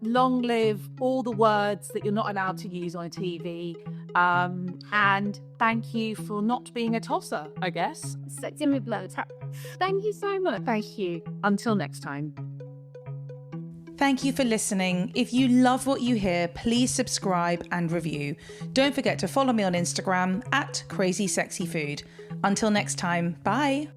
Speaker 2: Long live all the words that you're not allowed to use on TV. And thank you for not being a tosser, I guess.
Speaker 3: Sexy with blood. Thank you so much.
Speaker 2: Thank you. Until next time.
Speaker 1: Thank you for listening. If you love what you hear, please subscribe and review. Don't forget to follow me on Instagram @CrazySexyFood. Until next time, bye.